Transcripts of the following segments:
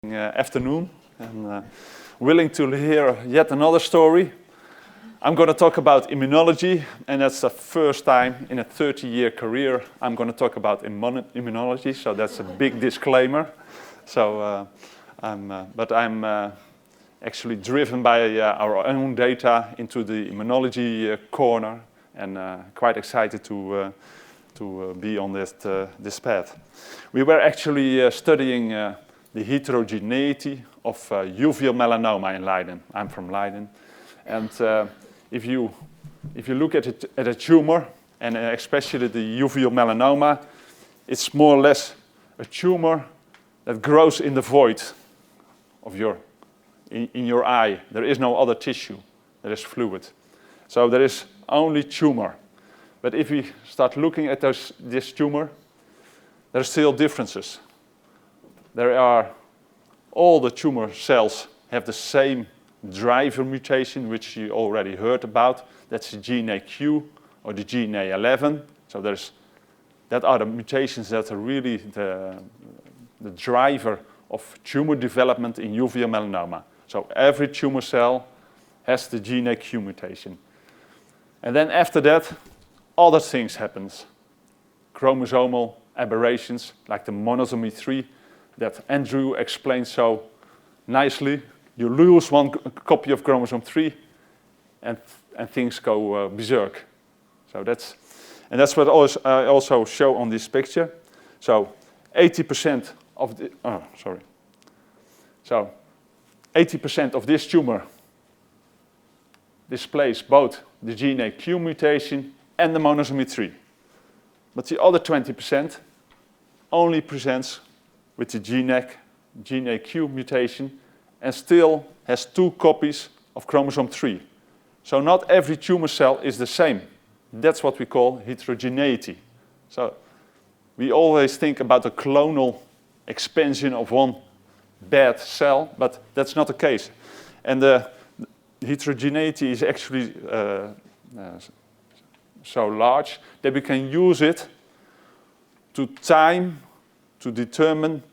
Afternoon, and willing to hear yet another story. I'm going to talk about immunology, and that's the first time in a 30-year career I'm going to talk about immunology, so that's a big disclaimer. So, I'm actually driven by our own data into the immunology corner, and quite excited to be on this path. We were actually studying the heterogeneity of uveal melanoma in Leiden. I'm from Leiden. And if you look at a tumor, and especially the uveal melanoma, it's more or less a tumor that grows in the void of in your eye. There is no other tissue. There is fluid. So there is only tumor. But if we start looking at this tumor, there are still differences. All the tumor cells have the same driver mutation, which you already heard about. That's the gene AQ or the gene A11. So that are the mutations that are really the driver of tumor development in uveal melanoma. So every tumor cell has the gene AQ mutation. And then after that, other things happen. Chromosomal aberrations, like the monosomy 3, that Andrew explained so nicely. You lose one copy of chromosome 3, and things go berserk. So that's what I also show on this picture. So 80% of the 80% of this tumor displays both the gene AQ mutation and the monosomy 3. But the other 20% only presents with the gene AQ mutation and still has 2 copies of chromosome 3. So not every tumor cell is the same. That's what we call heterogeneity. So we always think about the clonal expansion of one bad cell, but that's not the case. And the heterogeneity is actually so large that we can use it to determine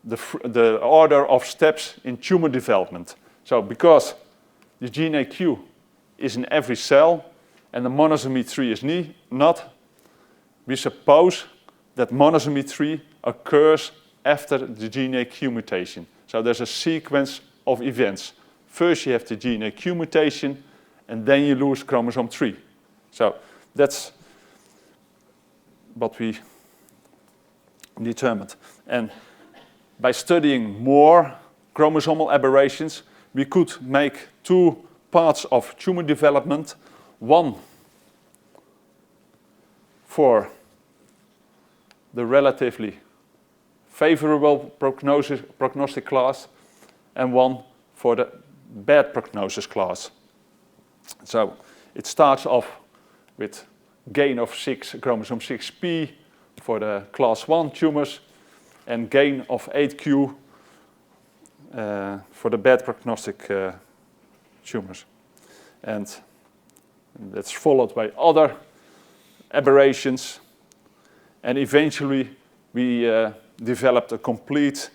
the order of steps in tumor development. So because the gene AQ is in every cell and the monosomy 3 is not, we suppose that monosomy 3 occurs after the gene AQ mutation. So there's a sequence of events. First you have the gene AQ mutation, and then you lose chromosome 3. So that's what we determined. And by studying more chromosomal aberrations, we could make 2 parts of tumor development. One for the relatively favorable prognostic class, and one for the bad prognosis class. So it starts off with gain of chromosome 6p for the class 1 tumors, and gain of 8q for the bad prognostic tumors. And that's followed by other aberrations. And eventually we developed a complete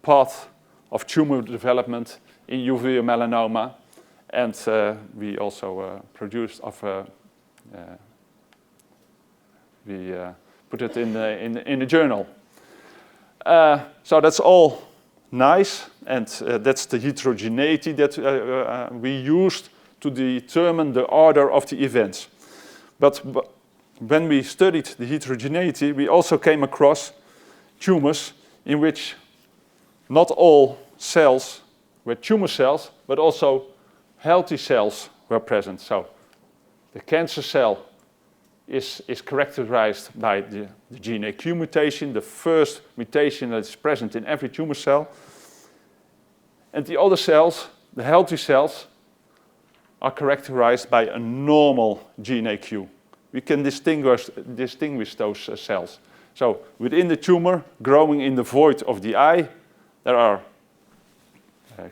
path of tumor development in uveal melanoma. And we also put it in a journal. So that's all nice, and that's the heterogeneity that we used to determine the order of the events. But when we studied the heterogeneity, we also came across tumors in which not all cells were tumor cells, but also healthy cells were present. So the cancer cell is characterized by the gene AQ mutation, the first mutation that is present in every tumor cell. And the other cells, the healthy cells, are characterized by a normal gene AQ. We can distinguish those cells. So within the tumor, growing in the void of the eye, there are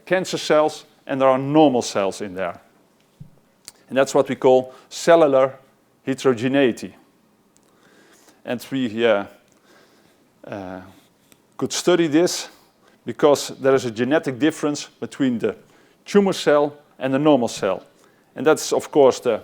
cancer cells and there are normal cells in there. And that's what we call cellular heterogeneity. And we could study this because there is a genetic difference between the tumor cell and the normal cell. And that's, of course, the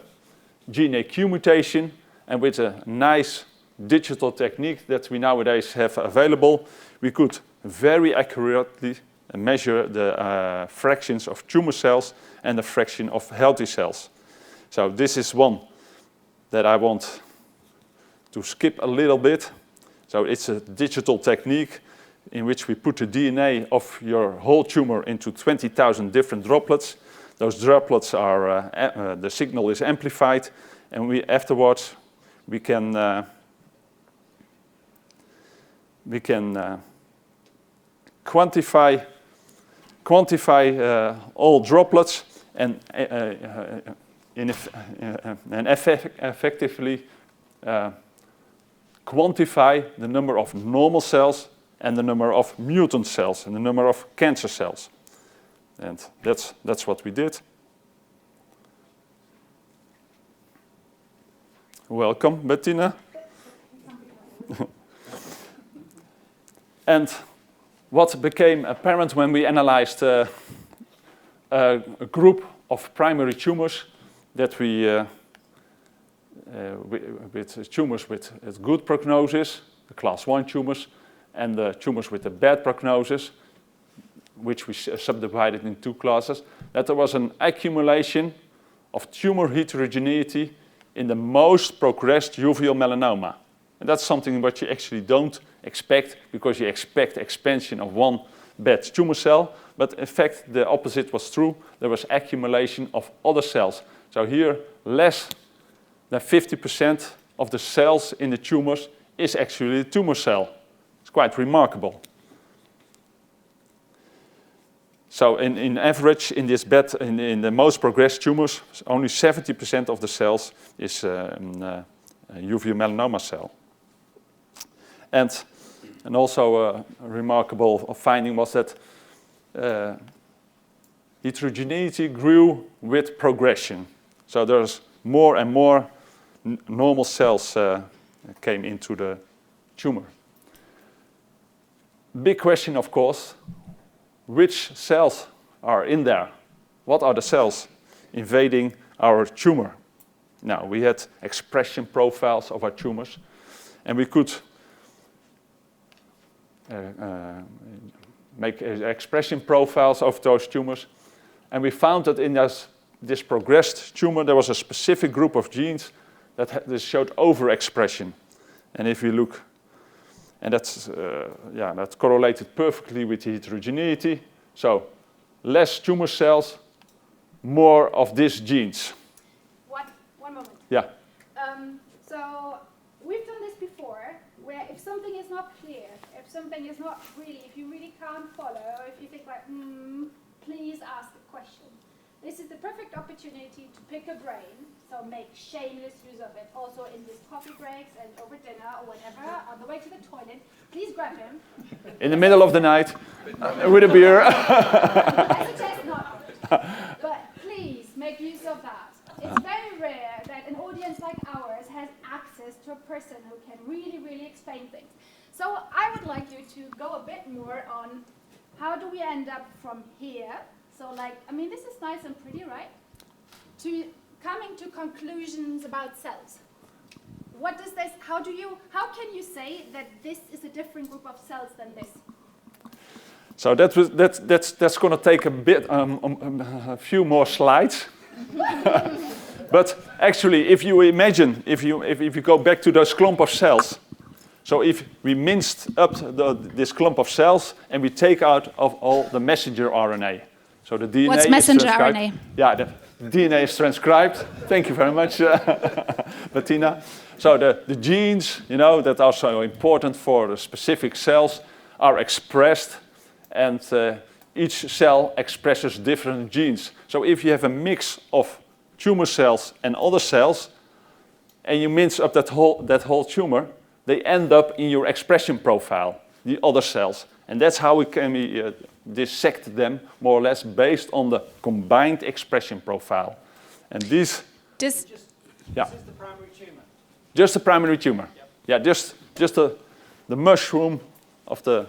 gene AQ mutation. And with a nice digital technique that we nowadays have available, we could very accurately measure the fractions of tumor cells and the fraction of healthy cells. So this is one that I want to skip a little bit. So it's a digital technique in which we put the DNA of your whole tumor into 20,000 different droplets. Those droplets are, the signal is amplified, and afterwards we can quantify all droplets and effectively quantify the number of normal cells and the number of mutant cells and the number of cancer cells. And that's what we did. Welcome, Bettina. And what became apparent when we analyzed a group of primary tumors that with tumors with good prognosis, the class 1 tumors, and the tumors with a bad prognosis, which we subdivided in 2 classes, that there was an accumulation of tumor heterogeneity in the most progressed uveal melanoma. And that's something that you actually don't expect, because you expect expansion of one bad tumor cell, but in fact the opposite was true. There was accumulation of other cells. So here, less than 50% of the cells in the tumors is actually a tumor cell. It's quite remarkable. So in average, in the most progressed tumors, only 70% of the cells is a uveal melanoma cell. And also a remarkable finding was that heterogeneity grew with progression. So there's more and more normal cells came into the tumor. Big question, of course, which cells are in there? What are the cells invading our tumor? Now, we had expression profiles of our tumors, and we could make expression profiles of those tumors, and we found that in this progressed tumor there was a specific group of genes that showed overexpression. And if you look, and that's correlated perfectly with the heterogeneity. So less tumor cells, more of these genes. One moment. Yeah. So we've done this before, where if something is not clear, if something is not really, if you really can't follow, or if you think like, please ask a question. This is the perfect opportunity to pick a brain, so make shameless use of it. Also in these coffee breaks and over dinner or whatever, on the way to the toilet, please grab him. In the middle of the night, with a beer. I suggest not, but please make use of that. It's very rare that an audience like ours has access to a person who can really, really explain things. So I would like you to go a bit more on how do we end up from here. So like, I mean, this is nice and pretty, right? To coming to conclusions about cells. What does this, how can you say that this is a different group of cells than this? So that's going to take a bit, a few more slides. But actually, if you imagine, if you go back to those clump of cells, so if we minced up this clump of cells and we take out of all the messenger RNA, so the DNA What's messenger RNA? Yeah, the DNA is transcribed. Thank you very much, Bettina. So the genes, that are so important for the specific cells, are expressed, and each cell expresses different genes. So if you have a mix of tumor cells and other cells, and you mince up that whole tumor, they end up in your expression profile, the other cells. And that's how we can dissect them, more or less, based on the combined expression profile. And this is the primary tumor. Just the primary tumor. Yep. Yeah, just the mushroom of the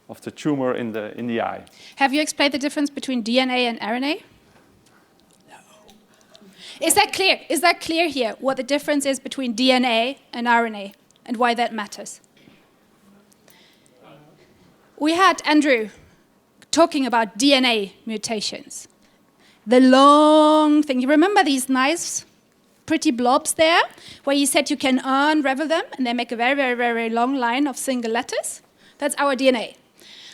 of the tumor in the eye. Have you explained the difference between DNA and RNA? No. Is that clear? Is that clear here, what the difference is between DNA and RNA and why that matters? We had Andrew talking about DNA mutations. The long thing. You remember these nice, pretty blobs there, where you said you can unravel them, and they make a very, very, very long line of single letters? That's our DNA.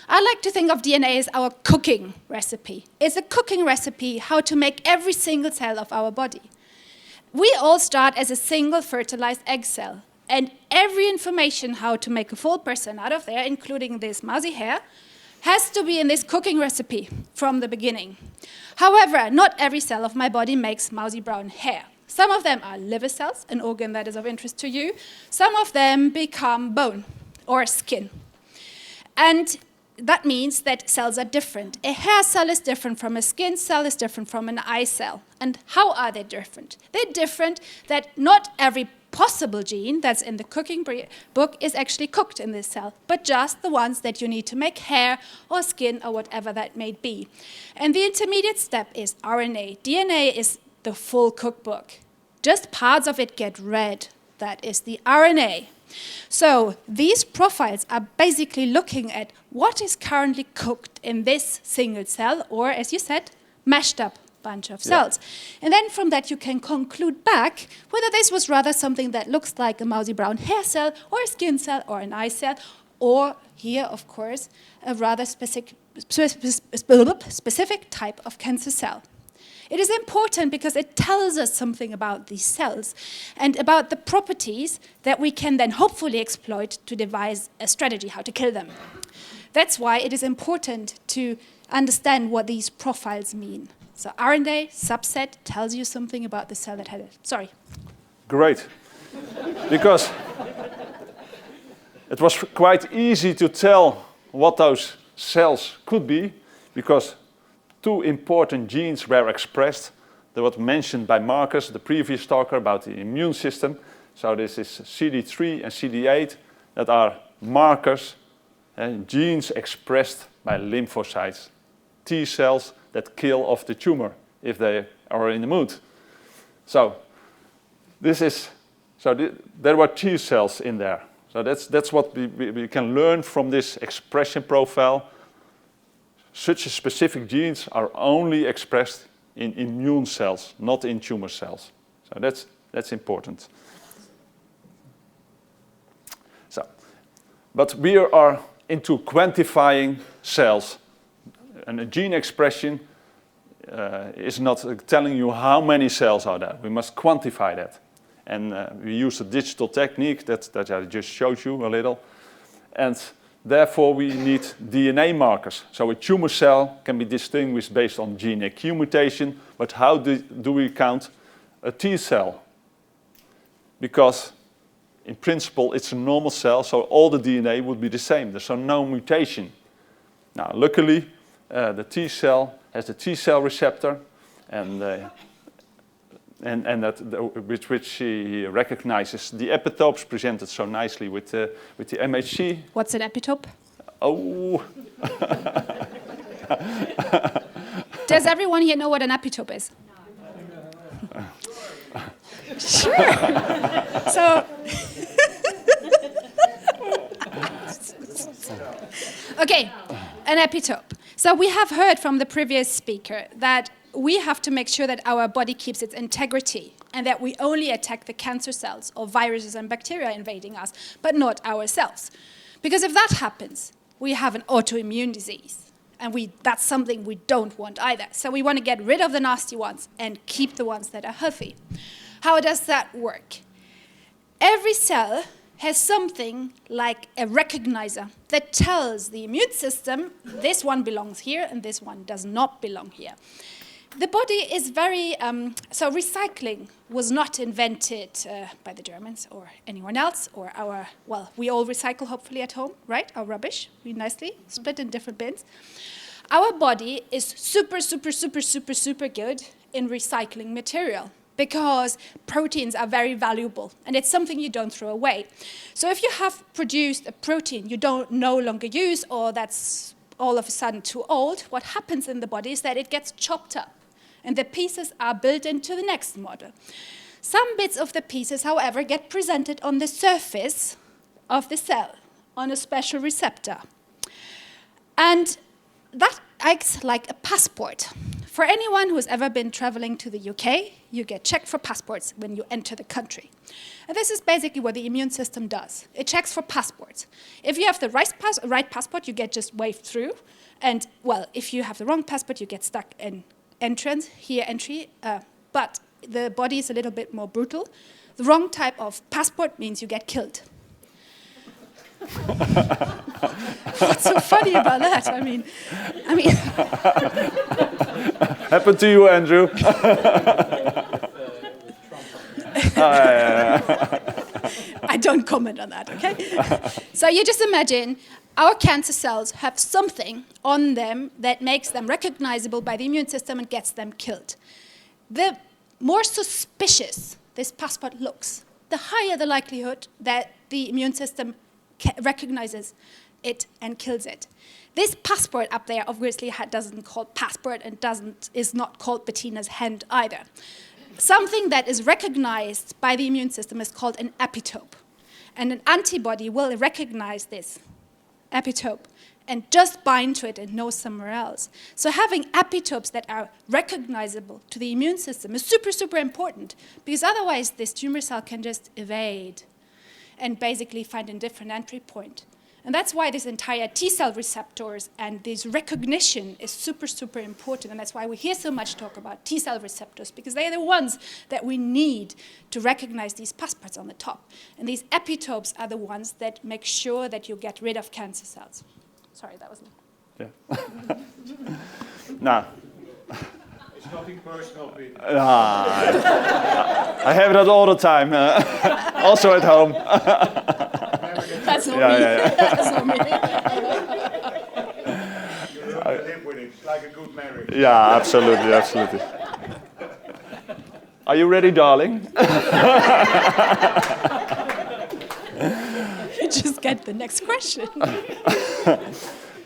I like to think of DNA as our cooking recipe. It's a cooking recipe how to make every single cell of our body. We all start as a single fertilized egg cell, and every information how to make a full person out of there, including this mousy hair, has to be in this cooking recipe from the beginning. However, not every cell of my body makes mousy brown hair. Some of them are liver cells, an organ that is of interest to you. Some of them become bone or skin. And that means that cells are different. A hair cell is different from a skin cell, is different from an eye cell. And how are they different? They're different that not every possible gene that's in the cooking book is actually cooked in this cell, but just the ones that you need to make hair or skin or whatever that may be. And the intermediate step is RNA. DNA is the full cookbook. Just parts of it get read. That is the RNA. So these profiles are basically looking at what is currently cooked in this single cell, or as you said, mashed up bunch of cells. And then from that you can conclude back whether this was rather something that looks like a mousy brown hair cell or a skin cell or an eye cell, or here, of course, a rather specific type of cancer cell. It is important because it tells us something about these cells and about the properties that we can then hopefully exploit to devise a strategy how to kill them. That's why it is important to understand what these profiles mean. So RNA subset tells you something about the cell that had it. Sorry. Great. Because it was quite easy to tell what those cells could be, because two important genes were expressed. They were mentioned by Marcus, the previous talker, about the immune system. So this is CD3 and CD8 that are markers and genes expressed by lymphocytes, T cells that kill off the tumor if they are in the mood. So there were T cells in there. So that's what we can learn from this expression profile. Such specific genes are only expressed in immune cells, not in tumor cells. So that's important. So, but we are into quantifying cells. And a gene expression is not telling you how many cells are there. We must quantify that. And we use a digital technique that I just showed you a little. And therefore, we need DNA markers. So a tumor cell can be distinguished based on gene AQ mutation, but how do we count a T cell? Because in principle, it's a normal cell, so all the DNA would be the same. There's no mutation. Now, luckily, the T cell has the T cell receptor, and that with which he recognizes the epitopes presented so nicely with the MHC. What's an epitope? Oh. Does everyone here know what an epitope is? No. Sure. So. Okay, an epitope. So we have heard from the previous speaker that we have to make sure that our body keeps its integrity and that we only attack the cancer cells or viruses and bacteria invading us, but not ourselves. Because if that happens, we have an autoimmune disease. And that's something we don't want either. So we want to get rid of the nasty ones and keep the ones that are healthy. How does that work? Every cell has something like a recognizer that tells the immune system this one belongs here and this one does not belong here. The body is very, so recycling was not invented by the Germans or anyone else, or we all recycle hopefully at home, right? Our rubbish, we nicely split in different bins. Our body is super, super, super, super, super good in recycling material. because proteins are very valuable, and it's something you don't throw away. So if you have produced a protein you don't no longer use, or that's all of a sudden too old, what happens in the body is that it gets chopped up, and the pieces are built into the next model. Some bits of the pieces, however, get presented on the surface of the cell on a special receptor. And that acts like a passport. For anyone who's ever been traveling to the UK, you get checked for passports when you enter the country. And this is basically what the immune system does. It checks for passports. If you have the right passport, you get just waved through. And, well, if you have the wrong passport, you get stuck in entry. But the body is a little bit more brutal. The wrong type of passport means you get killed. What's so funny about that? I mean. Happened to you, Andrew. I don't comment on that, okay? So you just imagine our cancer cells have something on them that makes them recognizable by the immune system and gets them killed. The more suspicious this passport looks, the higher the likelihood that the immune system recognizes it and kills it. This passport up there obviously doesn't call passport and is not called Bettina's hand either. Something that is recognized by the immune system is called an epitope. And an antibody will recognize this epitope and just bind to it and know somewhere else. So having epitopes that are recognizable to the immune system is super, super important, because otherwise this tumor cell can just evade and basically find a different entry point. And that's why this entire T-cell receptors and this recognition is super, super important. And that's why we hear so much talk about T-cell receptors, because they're the ones that we need to recognize these passports on the top. And these epitopes are the ones that make sure that you get rid of cancer cells. Sorry, that was me. Yeah. Now. It's nothing personal, Pieter. I have that all the time, also at home. That's not me. That's not me. You learn to live with it. It's like a good marriage. Yeah, absolutely, absolutely. Are you ready, darling? You just get the next question.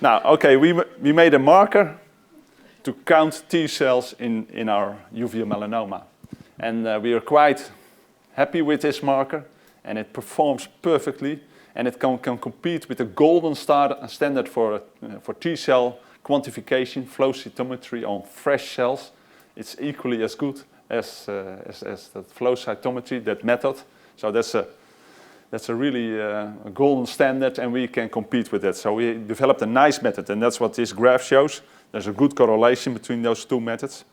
Now, okay, we made a marker to count T cells in our uveal melanoma. And we are quite happy with this marker, and it performs perfectly, and it can compete with the golden standard for T cell quantification, flow cytometry on fresh cells. It's equally as good as the flow cytometry, that method. So that's a really golden standard, and we can compete with that. So we developed a nice method, and that's what this graph shows. There's a good correlation between those two methods.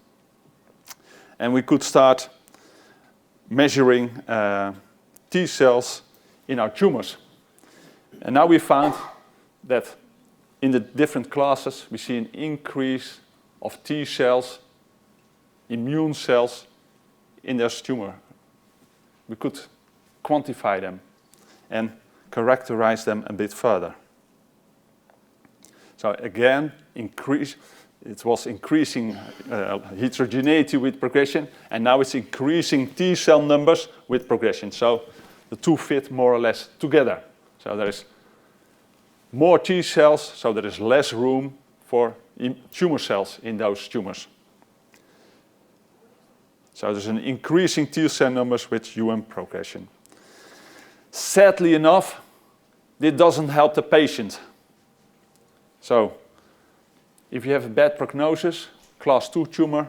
And we could start measuring T cells in our tumors. And now we found that in the different classes, we see an increase of T cells, immune cells, in their tumor. We could quantify them and characterize them a bit further. So again, it was increasing heterogeneity with progression, and now it's increasing T cell numbers with progression. So the two fit more or less together. So there is more T cells, so there is less room for tumor cells in those tumors. So there's an increasing T cell numbers with progression. Sadly enough, it doesn't help the patient. So if you have a bad prognosis, class 2 tumor,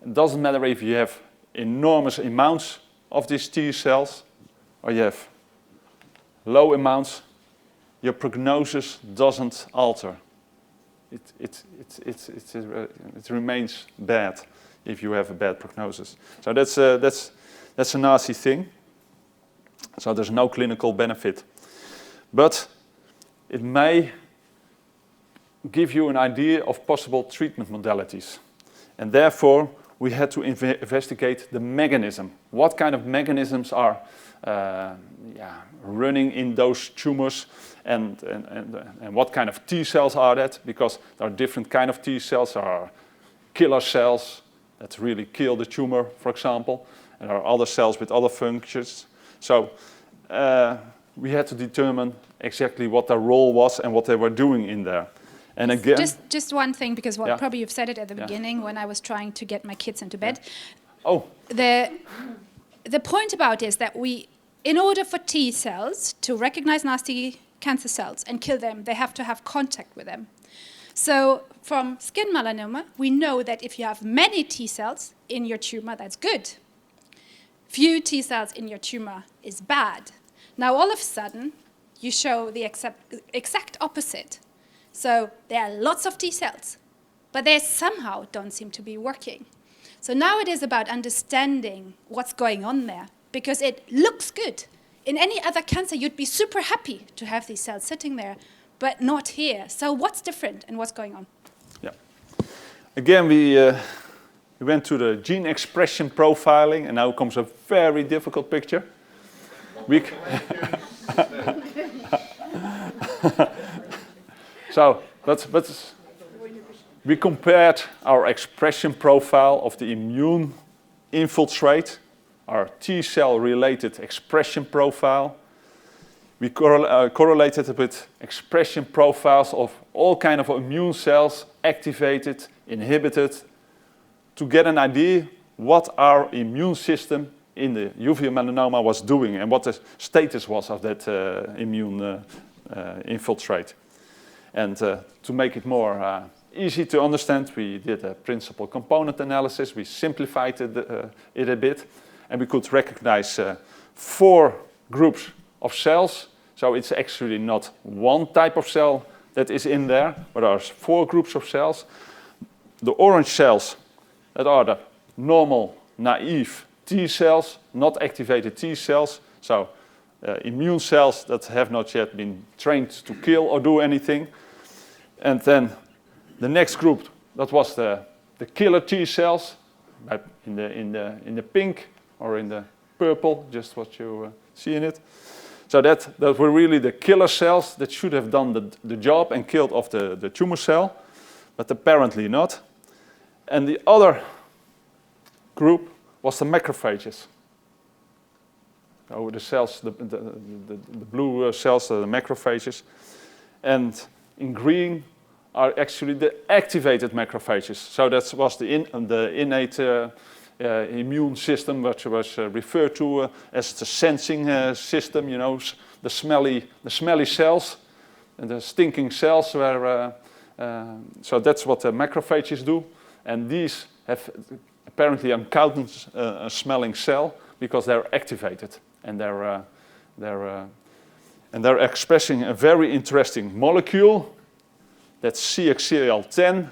it doesn't matter if you have enormous amounts of these T cells or you have low amounts, your prognosis doesn't alter. It remains bad if you have a bad prognosis. So that's a nasty thing. So there's no clinical benefit. But it may give you an idea of possible treatment modalities. And therefore, we had to investigate the mechanism. What kind of mechanisms are running in those tumors, and what kind of T cells are that? Because there are different kind of T cells. There are killer cells, that really kill the tumor, for example. And there are other cells with other functions. So we had to determine exactly what their role was and what they were doing in there. And again, just one thing, because Yeah. probably you've said it at the Yeah. beginning when I was trying to get my kids into bed. Oh, The point about is that in order for T cells to recognize nasty cancer cells and kill them, they have to have contact with them. So from skin melanoma, we know that if you have many T cells in your tumor, that's good. Few T cells in your tumor is bad. Now all of a sudden, you show the exact opposite. So there are lots of T cells, but they somehow don't seem to be working. So now it is about understanding what's going on there, because it looks good. In any other cancer, you'd be super happy to have these cells sitting there, but not here. So what's different and what's going on? Yeah. Again, we went to the gene expression profiling, and now comes a very difficult picture. So, we compared our expression profile of the immune infiltrate, our T-cell related expression profile. We correlated it with expression profiles of all kinds of immune cells, activated, inhibited, to get an idea what our immune system in the uveal melanoma was doing and what the status was of that immune infiltrate. And to make it more easy to understand, we did a principal component analysis. We simplified it a bit, and we could recognize 4 groups of cells. So it's actually not one type of cell that is in there, but there are 4 groups of cells. The orange cells, that are the normal, naive T cells, not activated T cells. So immune cells that have not yet been trained to kill or do anything. And then the next group, that was the killer T cells, in the pink or in the purple, just what you see in it. So that were really the killer cells that should have done the job and killed off the tumor cell, but apparently not. And the other group was the macrophages. So the cells, the blue cells, the macrophages. And in green are actually the activated macrophages. So that was the innate immune system, which was referred to as the sensing system. You know, the smelly cells and the stinking cells. So that's what the macrophages do, and these have apparently uncounted a smelling cell because they're activated and they're expressing a very interesting molecule. That's CXCL10,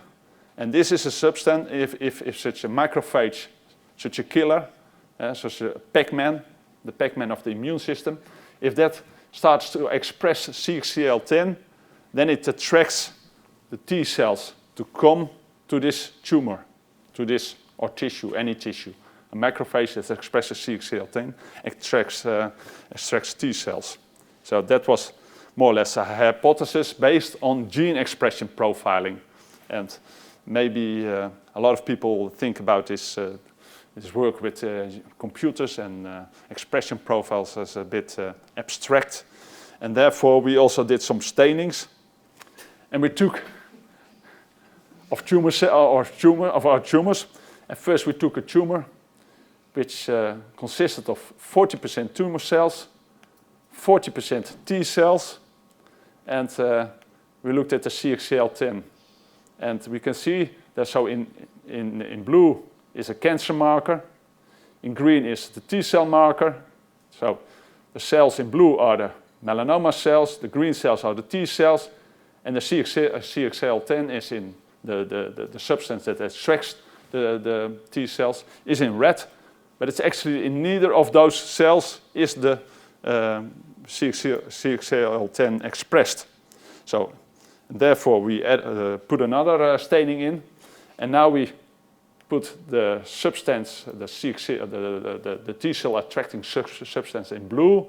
and this is a substance, if such a macrophage, such a killer, such a Pac-Man, the Pac-Man of the immune system, if that starts to express CXCL10, then it attracts the T cells to come to this tumor, to this, or tissue, any tissue. A macrophage that expresses CXCL10 extracts T cells. So that was more or less a hypothesis based on gene expression profiling. And maybe a lot of people think about this work with computers and expression profiles as a bit abstract. And therefore, we also did some stainings. And we took of our tumors. At first, we took a tumor which consisted of 40% tumor cells, 40% T cells, and we looked at the CXCL10. And we can see that so in blue is a cancer marker, in green is the T cell marker. So the cells in blue are the melanoma cells, the green cells are the T cells, and the CXCL10 is in the substance that extracts the T cells is in red, but it's actually in neither of those cells is the CXCL10 expressed. So therefore we put another staining in, and now we put the substance, the T cell attracting substance in blue,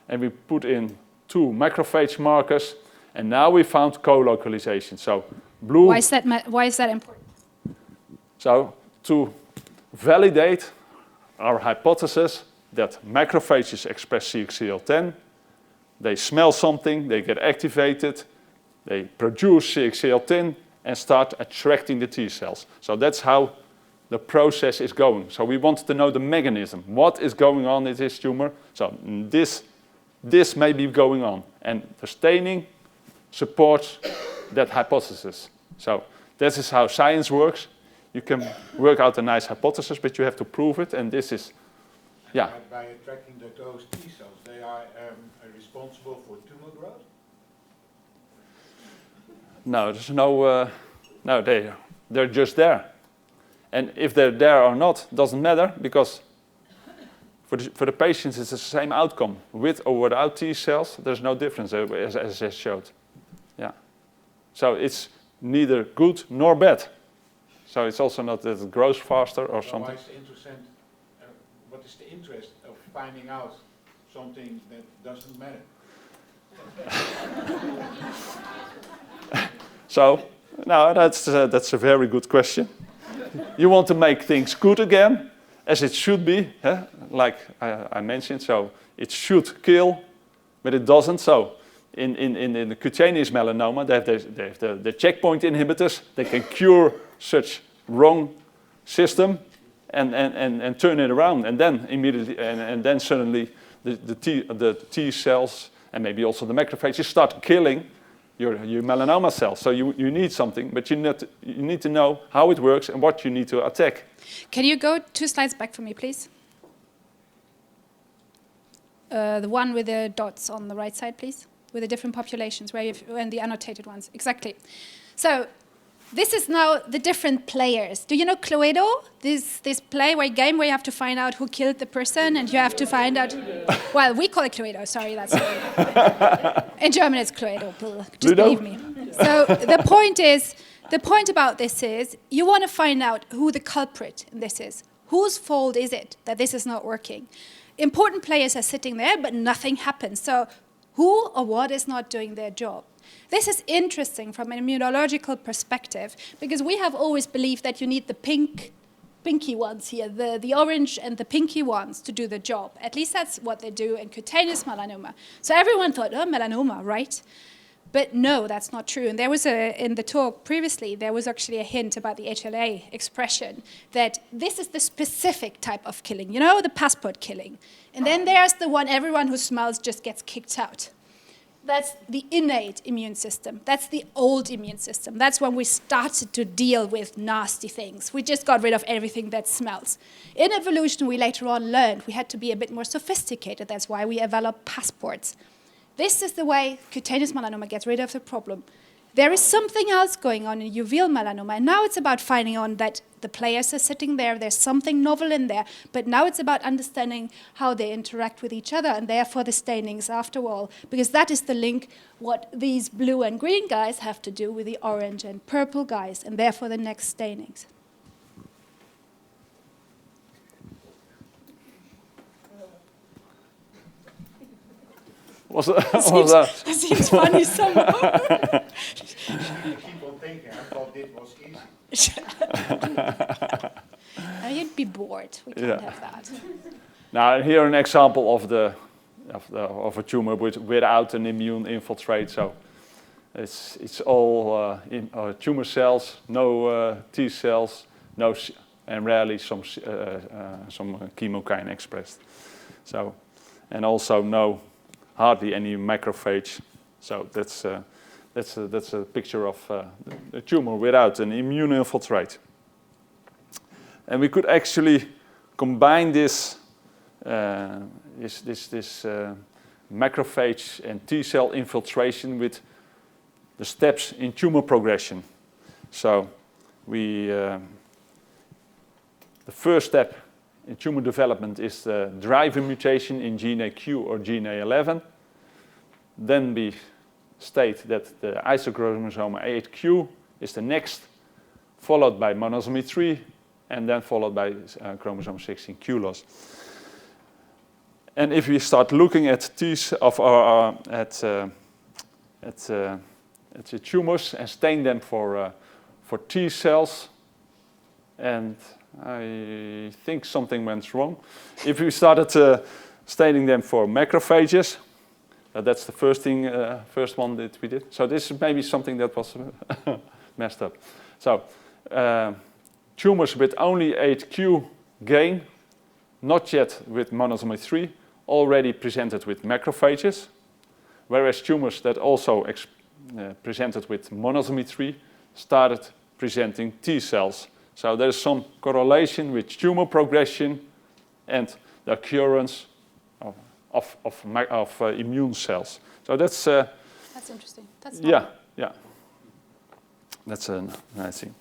and we put in 2 macrophage markers, and now we found co-localization. So blue. Why is that important? So to validate our hypothesis that macrophages express CXCL10, they smell something, they get activated, they produce CXCL10 and start attracting the T cells. So that's how the process is going. So we want to know the mechanism. What is going on in this tumor? So this may be going on. And the staining supports that hypothesis. So this is how science works. You can work out a nice hypothesis, but you have to prove it. And this is, yeah. By attracting those T cells, they are responsible for tumor growth? No, there's no, no, they're just there. And if they're there or not, doesn't matter, because for the patients it's the same outcome. With or without T cells, there's no difference, as I showed. Yeah. So it's neither good nor bad. So it's also not that it grows faster or something. What is the interest of finding out something that doesn't matter? So, no, that's a very good question. You want to make things good again, as it should be, like I mentioned. So it should kill, but it doesn't. So in the cutaneous melanoma, they have the checkpoint inhibitors. They can cure such wrong system and turn it around, and then immediately and then suddenly the T cells and maybe also the macrophages start killing your melanoma cells. So you need something, but you need to know how it works and what you need to attack. Can you go 2 slides back for me, please? The one with the dots on the right side, please, with the different populations, and the annotated ones. Exactly. So this is now the different players. Do you know Cluedo? This game where you have to find out who killed the person, and you have to find out. Well, we call it Cluedo. Sorry, that's in German it's Cluedo. Just believe me. So the point about this is you want to find out who the culprit in this is. Whose fault is it that this is not working? Important players are sitting there, but nothing happens. So who or what is not doing their job? This is interesting from an immunological perspective, because we have always believed that you need the pinky ones here, the orange and the pinky ones to do the job. At least that's what they do in cutaneous melanoma. So everyone thought, oh, melanoma, right? But no, that's not true. And there was in the talk previously, there was actually a hint about the HLA expression, that this is the specific type of killing, you know, the passport killing. And then there's the one everyone who smells just gets kicked out. That's the innate immune system. That's the old immune system. That's when we started to deal with nasty things. We just got rid of everything that smells. In evolution, we later on learned we had to be a bit more sophisticated. That's why we developed passports. This is the way cutaneous melanoma gets rid of the problem. There is something else going on in uveal melanoma, and now it's about finding out that the players are sitting there, there's something novel in there, but now it's about understanding how they interact with each other, and therefore the stainings after all, because that is the link what these blue and green guys have to do with the orange and purple guys, and therefore the next stainings. That seems funny somehow. I keep on thinking, I thought this was easy. You'd be bored. We can't have that. Now here an example of a tumor without an immune infiltrate. So it's all tumor cells, no T cells, and rarely some chemokine expressed. So and also hardly any macrophage. So that's a picture of a tumor without an immune infiltrate. And we could actually combine this macrophage and T cell infiltration with the steps in tumor progression. So the first step in tumor development is the driver mutation in gene AQ or gene A11. Then we state that the isochromosome 8q is the next, followed by monosomy 3, and then followed by chromosome 16q loss. And if we start looking at the tumors and stain them for T cells and I think something went wrong. If we started staining them for macrophages, that's the first one that we did. So this is maybe something that was messed up. So tumors with only 8q gain, not yet with monosomy 3, already presented with macrophages, whereas tumors that also presented with monosomy 3 started presenting T cells. So there's some correlation with tumor progression and the occurrence of immune cells. So that's interesting. That's yeah. That's a nice thing.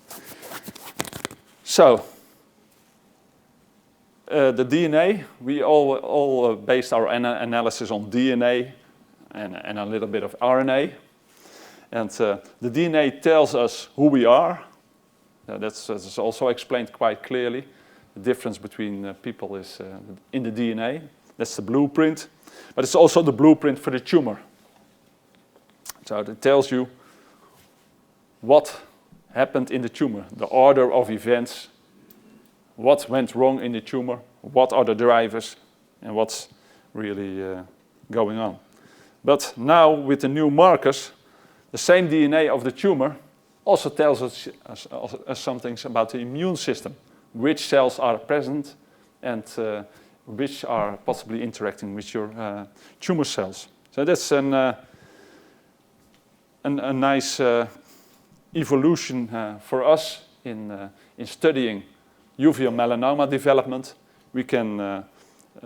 So the DNA, we all based our analysis on DNA and a little bit of RNA. And the DNA tells us who we are. That's also explained quite clearly. The difference between people is in the DNA. That's the blueprint. But it's also the blueprint for the tumor. So it tells you what happened in the tumor, the order of events, what went wrong in the tumor, what are the drivers, and what's really going on. But now with the new markers, the same DNA of the tumor also tells us some things about the immune system, which cells are present and which are possibly interacting with your tumor cells. So that's a nice evolution for us in studying uveal melanoma development. We can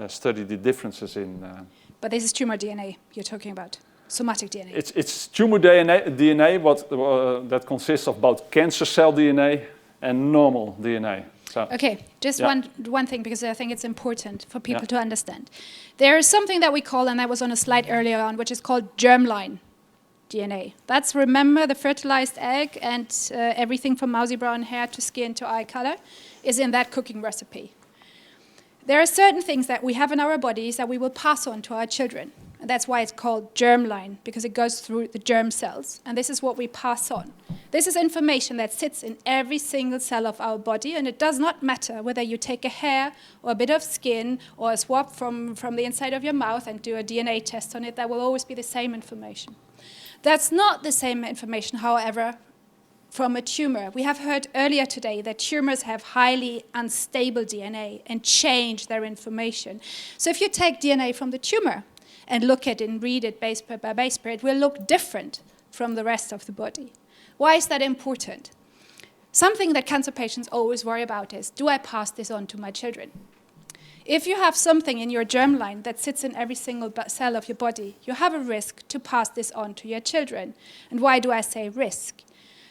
study the differences in... But this is tumor DNA you're talking about, somatic DNA. It's tumor DNA that consists of both cancer cell DNA and normal DNA. So, okay, just one thing, because I think it's important for people to understand. There is something that we call, and that was on a slide earlier on, which is called germline DNA. That's, remember, the fertilized egg and everything from mousy brown hair to skin to eye color is in that cooking recipe. There are certain things that we have in our bodies that we will pass on to our children. And that's why it's called germline, because it goes through the germ cells. And this is what we pass on. This is information that sits in every single cell of our body, and it does not matter whether you take a hair or a bit of skin or a swab from the inside of your mouth and do a DNA test on it, that will always be the same information. That's not the same information, however, from a tumor. We have heard earlier today that tumors have highly unstable DNA and change their information. So if you take DNA from the tumor and look at it and read it base pair by base pair, it will look different from the rest of the body. Why is that important? Something that cancer patients always worry about is, do I pass this on to my children? If you have something in your germline that sits in every single cell of your body, you have a risk to pass this on to your children. And why do I say risk?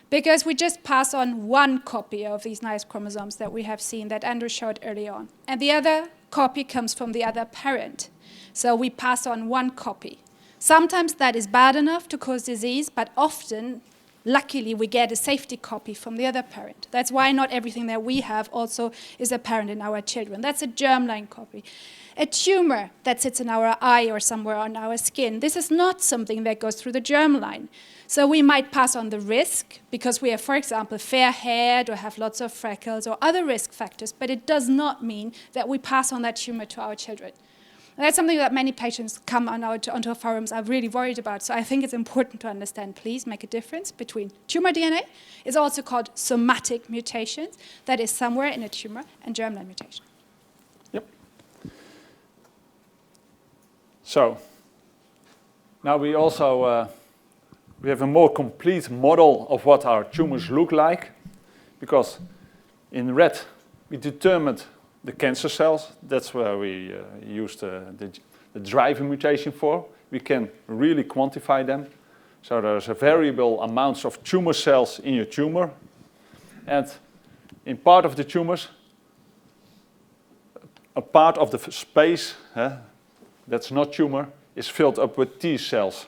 Because we just pass on one copy of these nice chromosomes that we have seen that Andrew showed early on. And the other copy comes from the other parent. So we pass on one copy. Sometimes that is bad enough to cause disease, but often, luckily, we get a safety copy from the other parent. That's why not everything that we have also is apparent in our children. That's a germline copy. A tumor that sits in our eye or somewhere on our skin, this is not something that goes through the germline. So we might pass on the risk because we are, for example, fair-haired or have lots of freckles or other risk factors, but it does not mean that we pass on that tumor to our children. And that's something that many patients come onto our forums are really worried about. So I think it's important to understand, please make a difference between tumor DNA, it's also called somatic mutations, that is somewhere in a tumor, and germline mutation. Yep. So now we also we have a more complete model of what our tumors look like, because in red we determined the cancer cells. That's where we used the driver mutation for. We can really quantify them. So there's a variable amounts of tumor cells in your tumor. And in part of the tumors, a part of the space that's not tumor is filled up with T cells.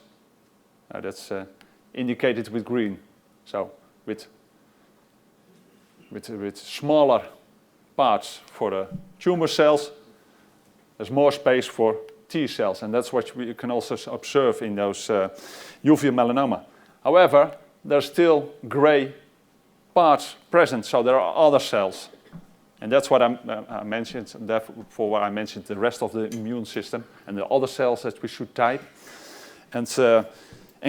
That's indicated with green. So with smaller parts for the tumor cells, there's more space for T cells, and that's what we can also observe in those uveal melanoma. However, there's still gray parts present, so there are other cells. And that's what I mentioned, and therefore what I mentioned the rest of the immune system and the other cells that we should type, and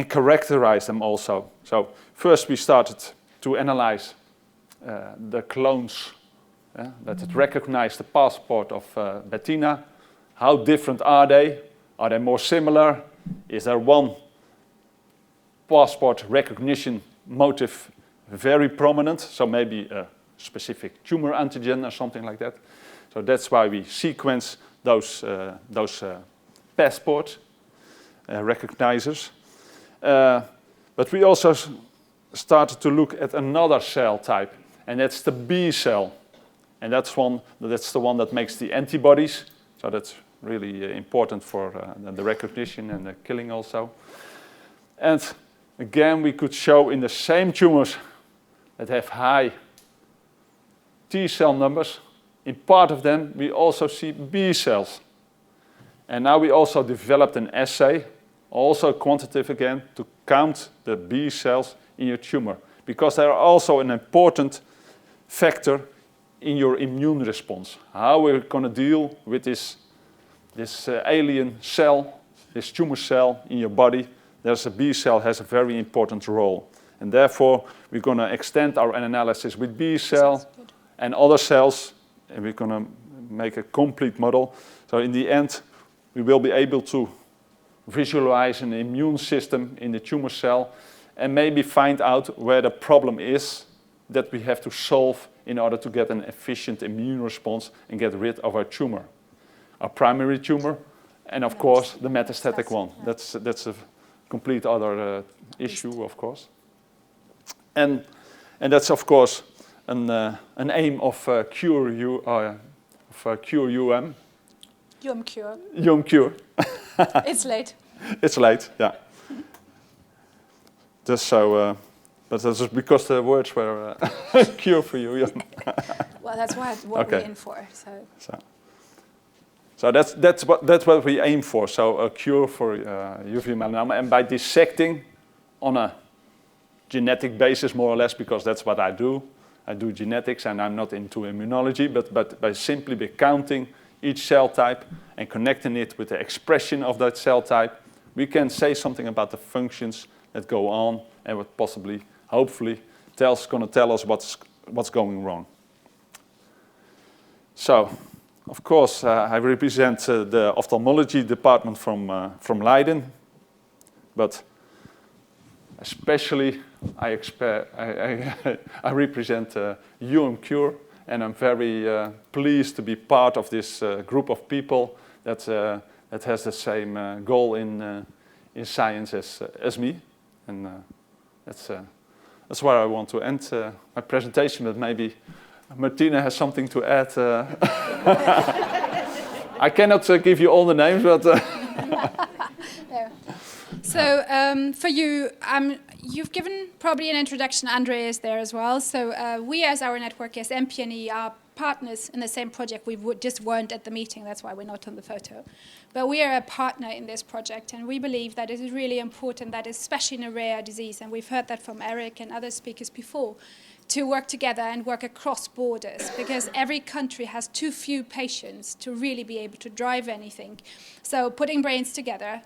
characterize them also. So first we started to analyze the clones that had recognized the passport of Bettina. How different are they? Are they more similar? Is there one passport recognition motif very prominent? So maybe a specific tumor antigen or something like that. So that's why we sequence those passport recognizers. But we also started to look at another cell type, and that's the B cell. And that's the one that makes the antibodies. So that's really important for the recognition and the killing also. And again, we could show in the same tumors that have high T cell numbers, in part of them we also see B cells. And now we also developed an assay, also quantitative again, to count the B cells in your tumor, because they are also an important factor in your immune response. How we're going to deal with this alien cell, this tumor cell in your body. There's a B cell has a very important role. And therefore, we're going to extend our analysis with B cell and other cells, and we're going to make a complete model. So in the end, we will be able to visualize an immune system in the tumor cell and maybe find out where the problem is that we have to solve in order to get an efficient immune response and get rid of our tumor. Our primary tumor, and of course the metastatic one. That's a complete other issue, of course. And that's of course an aim of Cure-UM. Cure. Cure. It's late. It's late, yeah. Just so, but that's just because the words were cure for you. Well, that's what we're in for. So that's what we aim for. So a cure for UV melanoma, and by dissecting on a genetic basis, more or less, because that's what I do. I do genetics, and I'm not into immunology. But by simply counting each cell type and connecting it with the expression of that cell type, we can say something about the functions that go on and what possibly, hopefully, going to tell us what's going wrong. So, of course, I represent the ophthalmology department from Leiden, but especially I represent Cure, and I'm very pleased to be part of this group of people that has the same goal in science as me, and that's where I want to end my presentation. But maybe Martina has something to add. I cannot give you all the names, but. So for you, you've given probably an introduction. Andre is there as well. So we, as our network, as MPNE, are partners in the same project. We just weren't at the meeting. That's why we're not on the photo. But we are a partner in this project, and we believe that it is really important that, especially in a rare disease, and we've heard that from Eric and other speakers before, to work together and work across borders, because every country has too few patients to really be able to drive anything. So putting brains together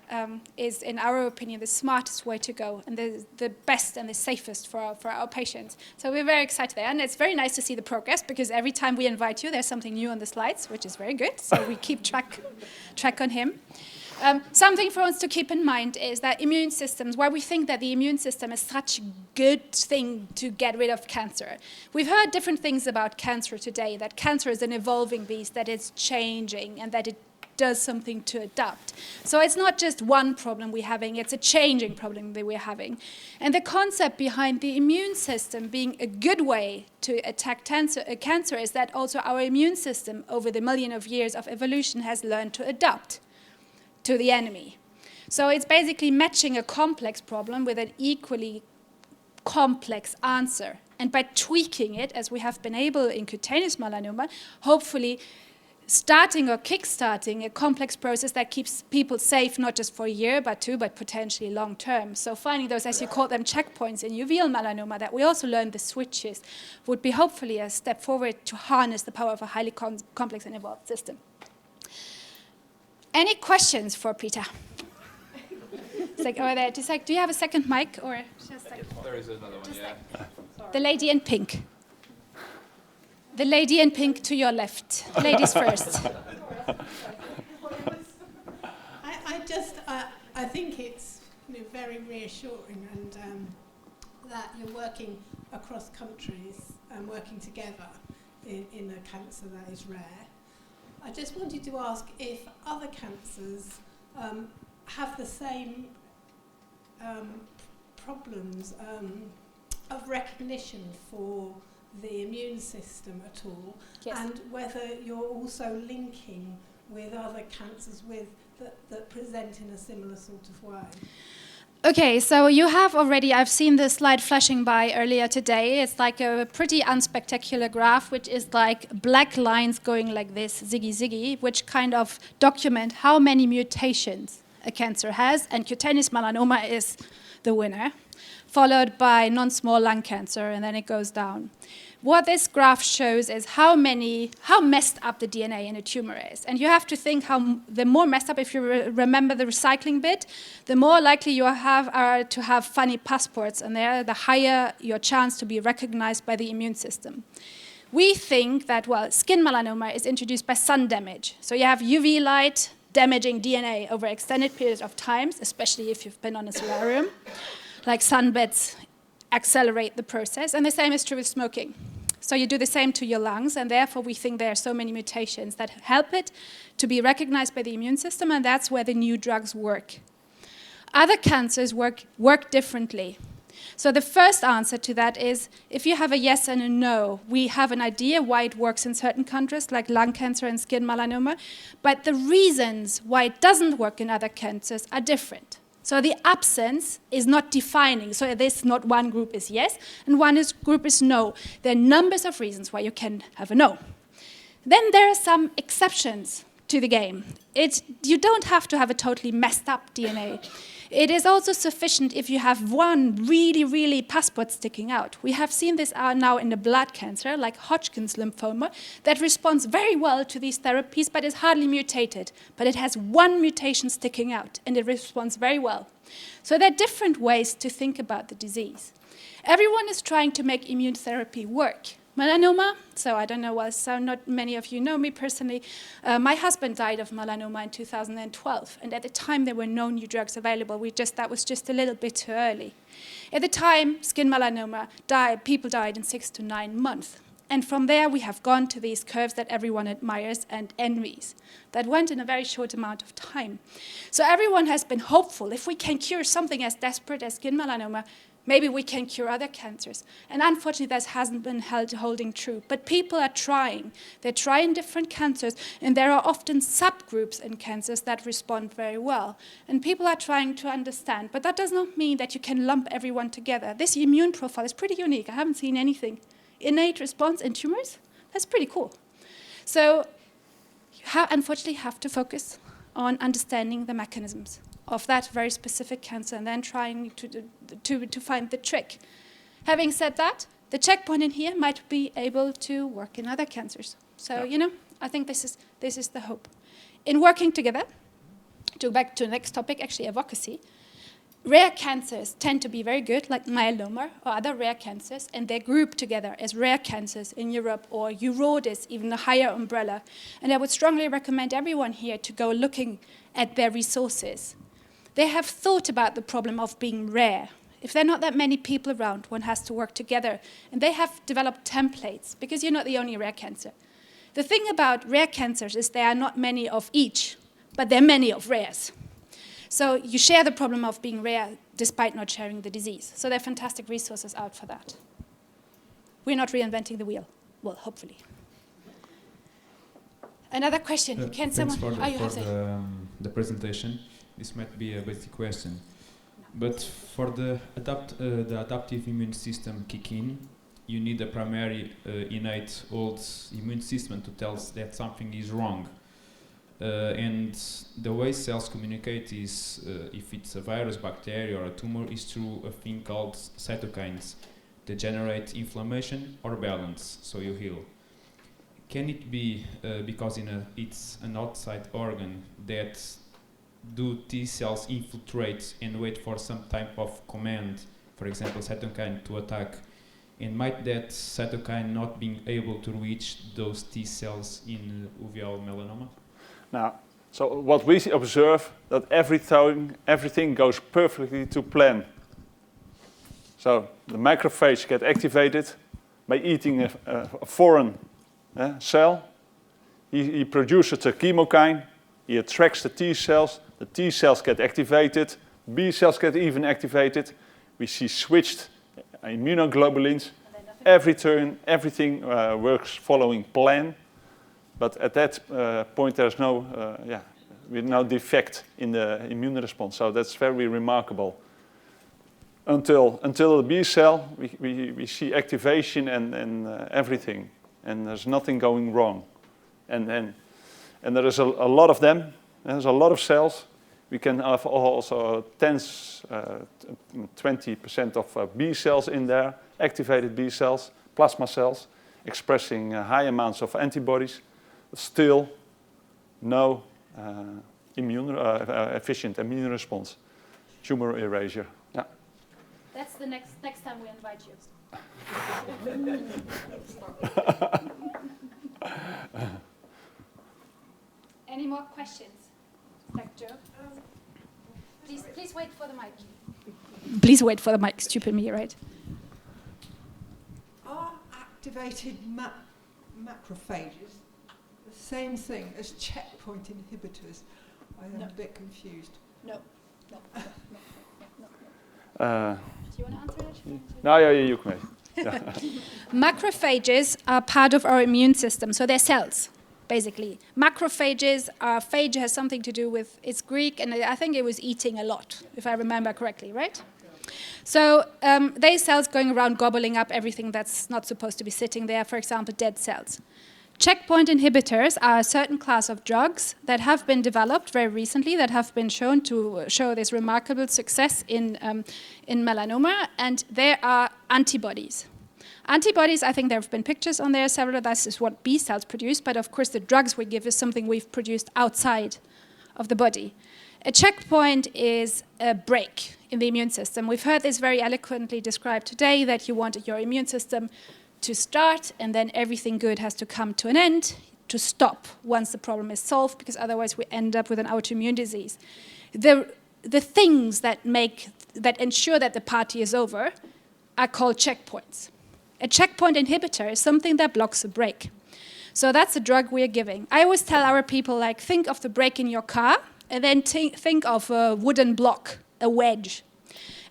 is, in our opinion, the smartest way to go, and the best and the safest for our patients. So we're very excited there, and it's very nice to see the progress, because every time we invite you, there's something new on the slides, which is very good. So we keep track on him. Something for us to keep in mind is that immune systems, why we think that the immune system is such a good thing to get rid of cancer. We've heard different things about cancer today, that cancer is an evolving beast, that it's changing, and that it does something to adapt. So it's not just one problem we're having, it's a changing problem that we're having. And the concept behind the immune system being a good way to attack cancer is that also our immune system, over the million of years of evolution, has learned to adapt to the enemy. So it's basically matching a complex problem with an equally complex answer. And by tweaking it, as we have been able in cutaneous melanoma, hopefully starting or kick-starting a complex process that keeps people safe not just for a year, but 2, but potentially long term. So finding those, as you call them, checkpoints in uveal melanoma that we also learned the switches would be hopefully a step forward to harness the power of a highly complex and evolved system. Any questions for Pieter? It's like over there. Just like, do you have a second mic or just like? There is another one, yeah. The lady in pink. The lady in pink to your left. Ladies first. I think it's very reassuring and that you're working across countries and working together in a cancer that is rare. I just wanted to ask if other cancers have the same problems of recognition for the immune system at all, yes. and whether you're also linking with other cancers that present in a similar sort of way. Okay, so you have already, I've seen this slide flashing by earlier today. It's like a pretty unspectacular graph, which is like black lines going like this, ziggy ziggy, which kind of document how many mutations a cancer has, and cutaneous melanoma is the winner, followed by non-small lung cancer, and then it goes down. What this graph shows is how messed up the DNA in a tumor is. And you have to think how the more messed up, if you remember the recycling bit, the more likely you are to have funny passports, and the higher your chance to be recognized by the immune system. We think that, well, skin melanoma is introduced by sun damage. So you have UV light damaging DNA over extended periods of times, especially if you've been on a solarium. Like sunbeds accelerate the process, and the same is true with smoking. So you do the same to your lungs, and therefore we think there are so many mutations that help it to be recognized by the immune system, and that's where the new drugs work. Other cancers work differently. So the first answer to that is, if you have a yes and a no, we have an idea why it works in certain countries, like lung cancer and skin melanoma, but the reasons why it doesn't work in other cancers are different. So the absence is not defining. So there's not one group is yes and one group is no. There are numbers of reasons why you can have a no. Then there are some exceptions to the game. You don't have to have a totally messed up DNA. It is also sufficient if you have one really, really passport sticking out. We have seen this now in the blood cancer, like Hodgkin's lymphoma, that responds very well to these therapies, but is hardly mutated. But it has one mutation sticking out, and it responds very well. So there are different ways to think about the disease. Everyone is trying to make immune therapy work. Melanoma, so I don't know, well, so not many of you know me personally. My husband died of melanoma in 2012, and at the time there were no new drugs available. That was just a little bit too early. At the time, skin melanoma, people died in 6 to 9 months. And from there, we have gone to these curves that everyone admires and envies. That went in a very short amount of time. So everyone has been hopeful. If we can cure something as desperate as skin melanoma, maybe we can cure other cancers. And unfortunately, that hasn't been holding true. But people are trying. They're trying different cancers, and there are often subgroups in cancers that respond very well. And people are trying to understand. But that does not mean that you can lump everyone together. This immune profile is pretty unique. I haven't seen anything. Innate response in tumors? That's pretty cool. So you unfortunately have to focus on understanding the mechanisms of that very specific cancer, and then trying to find the trick. Having said that, the checkpoint in here might be able to work in other cancers. So, I think this is the hope. In working together, to back to the next topic, actually advocacy, rare cancers tend to be very good, like myeloma or other rare cancers, and they're grouped together as rare cancers in Europe, or EURODIS, even a higher umbrella. And I would strongly recommend everyone here to go looking at their resources. They have thought about the problem of being rare. If there are not that many people around, one has to work together. And they have developed templates, because you're not the only rare cancer. The thing about rare cancers is there are not many of each, but there are many of rares. So you share the problem of being rare despite not sharing the disease. So there are fantastic resources out for that. We're not reinventing the wheel. Well, hopefully. Another question. Can someone? Thanks for the presentation. This might be a basic question, but for the adaptive immune system kick in, you need a primary innate old immune system to tell us that something is wrong. And the way cells communicate is, if it's a virus, bacteria, or a tumor, is through a thing called cytokines that generate inflammation or balance, so you heal. Can it be because it's an outside organ that do T cells infiltrate and wait for some type of command, for example, cytokine to attack? And might that cytokine not being able to reach those T cells in uveal melanoma? Now, so what we observe, that everything goes perfectly to plan. So the macrophage get activated by eating a foreign cell. He produces a chemokine. He attracts the T cells. The T cells get activated. B cells get even activated. We see switched immunoglobulins. Everything works following plan. But at that point, there's no defect in the immune response. So that's very remarkable. Until the B cell, we see activation and everything, and there's nothing going wrong. And there is a lot of them. There's a lot of cells. We can have also 20% of B cells in there, activated B cells, plasma cells, expressing high amounts of antibodies. Still, no efficient immune response, tumor erasure. Yeah. That's the next time we invite you. Any more questions? Dr. Joe? Please wait for the mic. Please wait for the mic. Stupid me, right? Are activated macrophages the same thing as checkpoint inhibitors? I am a bit confused. No. Do you want to answer that? No, yeah, you can. Yeah. Macrophages are part of our immune system, so they're cells, basically. Macrophages, phage has something to do with, it's Greek, and I think it was eating a lot, if I remember correctly, right? So they're cells going around gobbling up everything that's not supposed to be sitting there, for example, dead cells. Checkpoint inhibitors are a certain class of drugs that have been developed very recently, that have been shown to show this remarkable success in melanoma, and they are antibodies. Antibodies, I think there have been pictures on there, several of this is what B cells produce, but of course the drugs we give is something we've produced outside of the body. A checkpoint is a break in the immune system. We've heard this very eloquently described today, that you want your immune system to start, and then everything good has to come to an end, to stop once the problem is solved, because otherwise we end up with an autoimmune disease. The things that ensure that the party is over are called checkpoints. A checkpoint inhibitor is something that blocks a brake. So that's a drug we're giving. I always tell our people, like, think of the brake in your car, and then think of a wooden block, a wedge.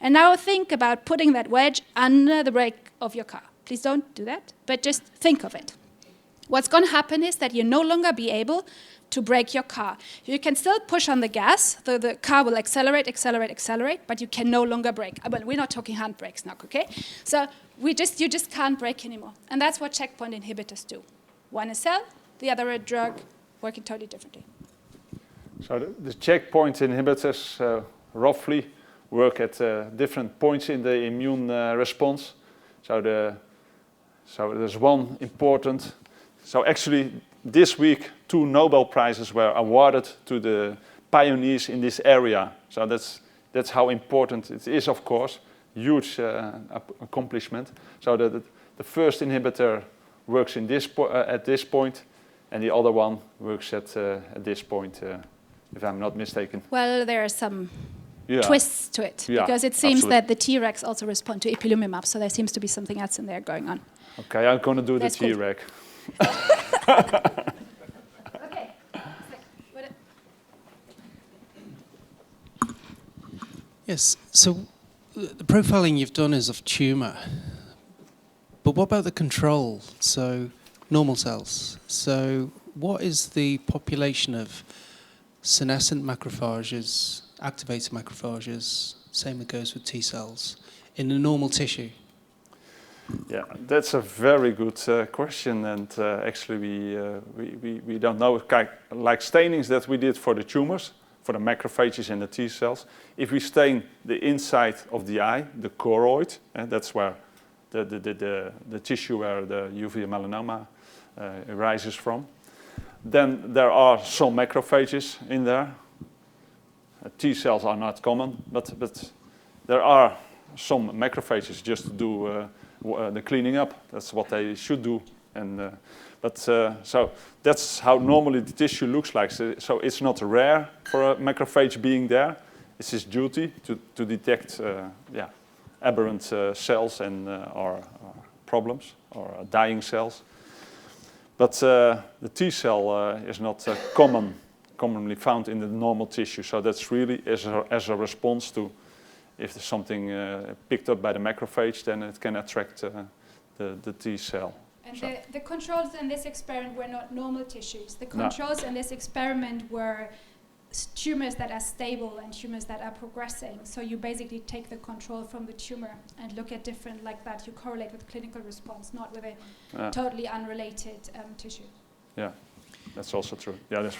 And now think about putting that wedge under the brake of your car. Please don't do that, but just think of it. What's going to happen is that you'll no longer be able to brake your car. You can still push on the gas, so the car will accelerate, but you can no longer brake. Well, we're not talking hand brakes now, okay? So you just can't brake anymore. And that's what checkpoint inhibitors do. One a cell, the other a drug, working totally differently. So the checkpoint inhibitors roughly work at different points in the immune response. So there's one important. So actually, this week, 2 Nobel Prizes were awarded to the pioneers in this area. So that's how important it is, of course. Huge accomplishment. So the first inhibitor works in at this point, and the other one works at this point, if I'm not mistaken. Well, there are some twists to it, because it seems that the Tregs also respond to ipilimumab, so there seems to be something else in there going on. Okay, I'm going to do that's the Treg. Okay. Yes, so the profiling you've done is of tumour, but what about the control, so normal cells? So what is the population of senescent macrophages, activated macrophages, same that goes with T cells, in the normal tissue? Yeah, that's a very good question, and actually we don't know. Like stainings that we did for the tumors, for the macrophages and the T cells. If we stain the inside of the eye, the choroid, and that's where the tissue where the uveal melanoma arises from, then there are some macrophages in there. T cells are not common, but there are some macrophages just to do the cleaning up. That's what they should do. And so that's how normally the tissue looks like. So it's not rare for a macrophage being there. It's his duty to detect aberrant cells and or problems or dying cells. But the T cell is not commonly found in the normal tissue. So that's really as a response to if there's something picked up by the macrophage, then it can attract the T cell. And the controls in this experiment were not normal tissues. The controls in this experiment were tumors that are stable and tumors that are progressing. So you basically take the control from the tumor and look at different like that. You correlate with clinical response, not with a totally unrelated tissue. Yeah, that's also true. Yeah, that's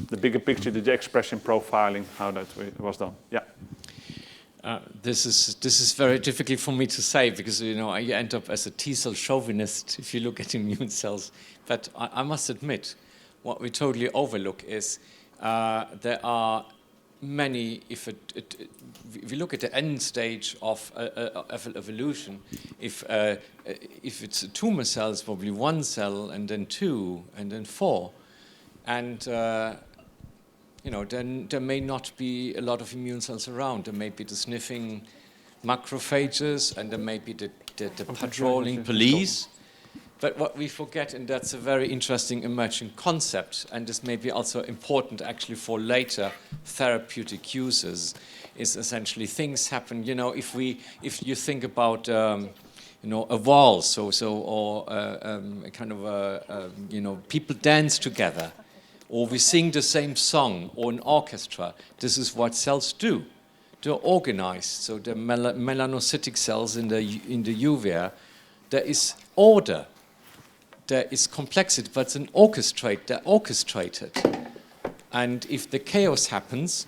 the bigger picture, the expression profiling, how that was done. Yeah. This is very difficult for me to say because I end up as a T-cell chauvinist if you look at immune cells. But I must admit, what we totally overlook is there are many. If we look at the end stage of evolution, if it's a tumor cell, it's probably one cell, and then two, and then four, and then there may not be a lot of immune cells around. There may be the sniffing macrophages, and there may be the patrolling police. But what we forget, and that's a very interesting emerging concept, and this may be also important actually for later therapeutic uses, is essentially things happen. If you think about a waltz, or a kind of people dance together, or we sing the same song, or an orchestra. This is what cells do. They're organized. So the melanocytic cells in the uvea, there is order, there is complexity, but they're orchestrated. And if the chaos happens,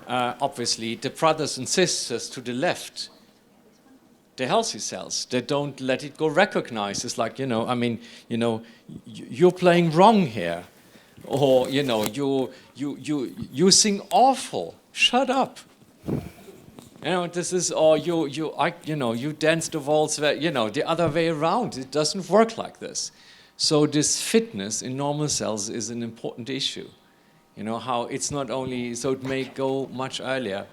obviously the brothers and sisters to the left, the healthy cells, they don't let it go recognized. It's like, you're playing wrong here. Or you sing awful. Shut up. This is, or you dance the waltz. The other way around. It doesn't work like this. So this fitness in normal cells is an important issue. How it's not only so it may go much earlier.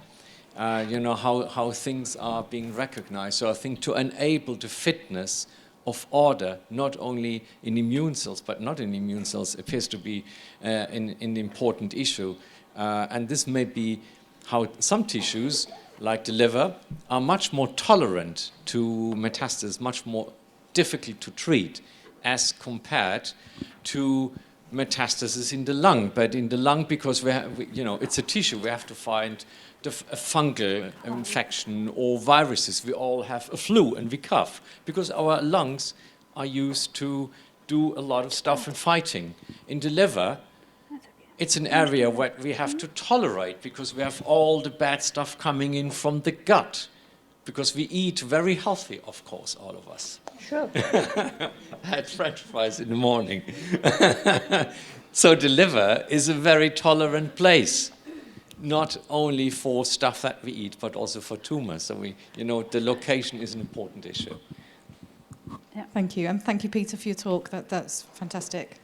How things are being recognized. So I think to enable the fitness of order, not only in immune cells, but not in immune cells, appears to be an important issue. And this may be how some tissues, like the liver, are much more tolerant to metastasis, much more difficult to treat as compared to metastasis in the lung. But in the lung, because it's a tissue, we have to find a fungal infection or viruses. We all have a flu and we cough because our lungs are used to do a lot of stuff in fighting. In the liver, it's an area where we have to tolerate because we have all the bad stuff coming in from the gut because we eat very healthy, of course, all of us. Sure. I had French fries in the morning. So the liver is a very tolerant place. Not only for stuff that we eat, but also for tumors. So the location is an important issue. Yeah. Thank you, and thank you, Pieter, for your talk. That's fantastic.